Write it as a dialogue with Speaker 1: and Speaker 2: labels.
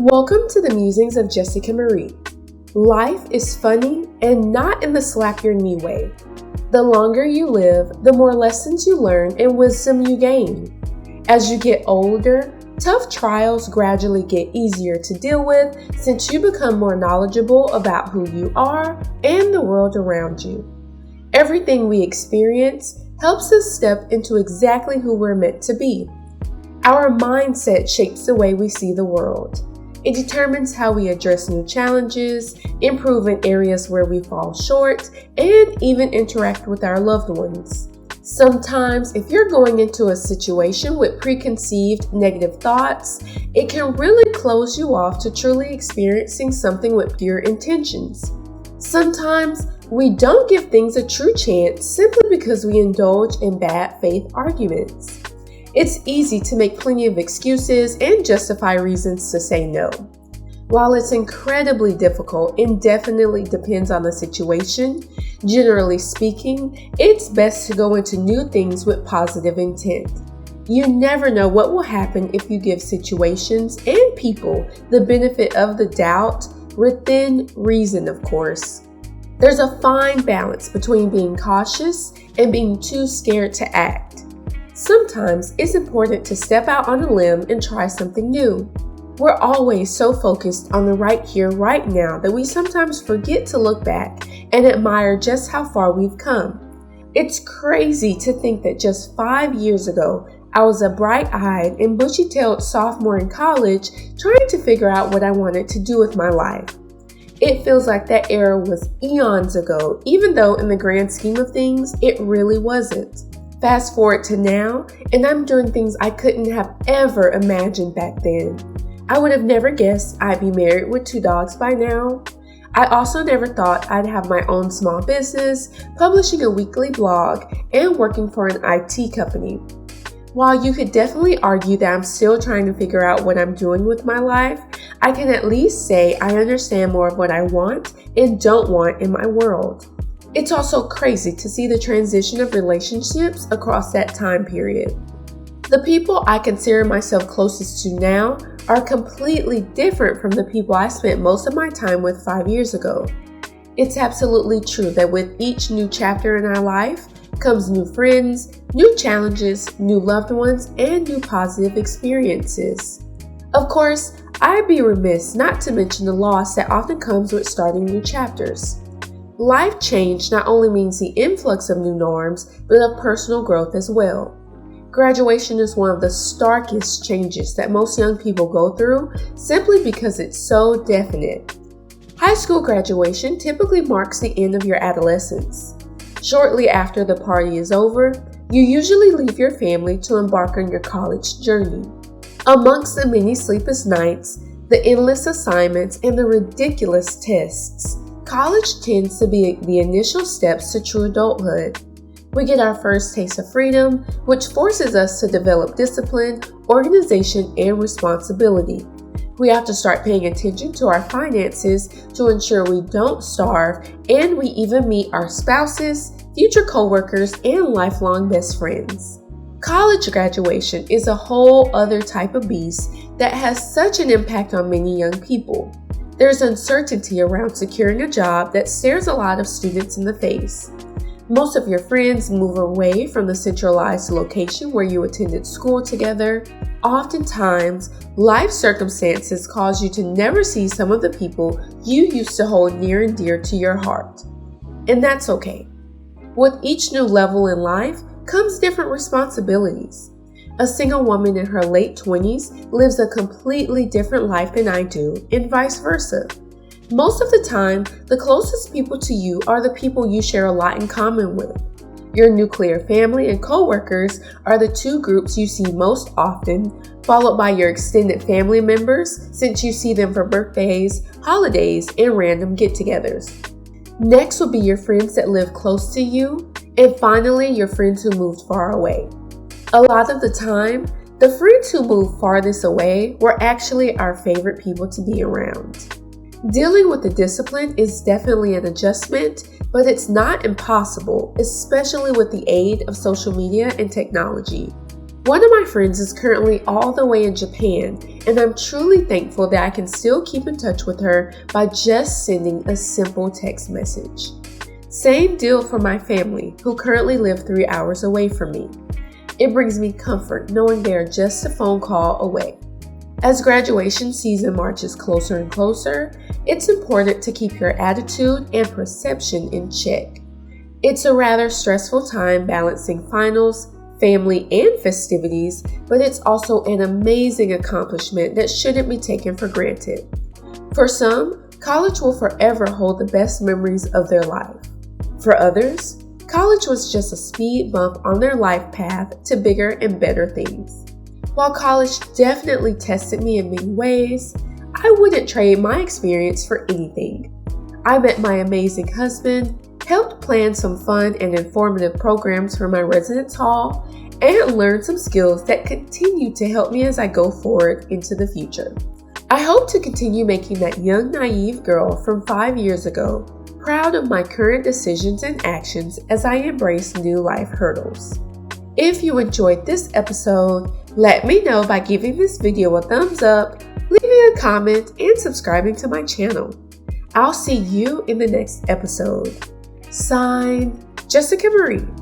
Speaker 1: Welcome to the Musings of Jessica Marie. Life is funny and not in the slap your knee way. The longer you live, the more lessons you learn and wisdom you gain. As you get older, tough trials gradually get easier to deal with since you become more knowledgeable about who you are and the world around you. Everything we experience helps us step into exactly who we're meant to be. Our mindset shapes the way we see the world. It determines how we address new challenges, improve in areas where we fall short, and even interact with our loved ones. Sometimes, if you're going into a situation with preconceived negative thoughts, it can really close you off to truly experiencing something with pure intentions. Sometimes, we don't give things a true chance simply because we indulge in bad faith arguments. It's easy to make plenty of excuses and justify reasons to say no. While it's incredibly difficult and definitely depends on the situation, generally speaking, it's best to go into new things with positive intent. You never know what will happen if you give situations and people the benefit of the doubt, within reason, of course. There's a fine balance between being cautious and being too scared to act. Sometimes it's important to step out on a limb and try something new. We're always so focused on the right here, right now that we sometimes forget to look back and admire just how far we've come. It's crazy to think that just 5 years ago, I was a bright-eyed and bushy-tailed sophomore in college trying to figure out what I wanted to do with my life. It feels like that era was eons ago, even though in the grand scheme of things, it really wasn't. Fast forward to now, and I'm doing things I couldn't have ever imagined back then. I would have never guessed I'd be married with 2 dogs by now. I also never thought I'd have my own small business, publishing a weekly blog, and working for an IT company. While you could definitely argue that I'm still trying to figure out what I'm doing with my life, I can at least say I understand more of what I want and don't want in my world. It's also crazy to see the transition of relationships across that time period. The people I consider myself closest to now are completely different from the people I spent most of my time with 5 years ago. It's absolutely true that with each new chapter in our life comes new friends, new challenges, new loved ones, and new positive experiences. Of course, I'd be remiss not to mention the loss that often comes with starting new chapters. Life change not only means the influx of new norms, but of personal growth as well. Graduation is one of the starkest changes that most young people go through simply because it's so definite. High school graduation typically marks the end of your adolescence. Shortly after the party is over, you usually leave your family to embark on your college journey. Amongst the many sleepless nights, the endless assignments, and the ridiculous tests, college tends to be the initial steps to true adulthood. We get our first taste of freedom, which forces us to develop discipline, organization, and responsibility. We have to start paying attention to our finances to ensure we don't starve, and we even meet our spouses, future coworkers, and lifelong best friends. College graduation is a whole other type of beast that has such an impact on many young people. There's uncertainty around securing a job that stares a lot of students in the face. Most of your friends move away from the centralized location where you attended school together. Oftentimes, life circumstances cause you to never see some of the people you used to hold near and dear to your heart. And that's okay. With each new level in life comes different responsibilities. A single woman in her late 20s lives a completely different life than I do, and vice versa. Most of the time, the closest people to you are the people you share a lot in common with. Your nuclear family and coworkers are the 2 groups you see most often, followed by your extended family members since you see them for birthdays, holidays, and random get-togethers. Next will be your friends that live close to you, and finally, your friends who moved far away. A lot of the time, the friends who moved farthest away were actually our favorite people to be around. Dealing with the discipline is definitely an adjustment, but it's not impossible, especially with the aid of social media and technology. One of my friends is currently all the way in Japan, and I'm truly thankful that I can still keep in touch with her by just sending a simple text message. Same deal for my family, who currently live 3 hours away from me. It brings me comfort knowing they are just a phone call away. As graduation season marches closer and closer, it's important to keep your attitude and perception in check. It's a rather stressful time balancing finals, family, and festivities, but it's also an amazing accomplishment that shouldn't be taken for granted. For some, college will forever hold the best memories of their life. For others, college was just a speed bump on their life path to bigger and better things. While college definitely tested me in many ways, I wouldn't trade my experience for anything. I met my amazing husband, helped plan some fun and informative programs for my residence hall, and learned some skills that continue to help me as I go forward into the future. I hope to continue making that young, naive girl from 5 years ago proud of my current decisions and actions as I embrace new life hurdles. If you enjoyed this episode, let me know by giving this video a thumbs up, leaving a comment, and subscribing to my channel. I'll see you in the next episode. Signed, Jessica Marie.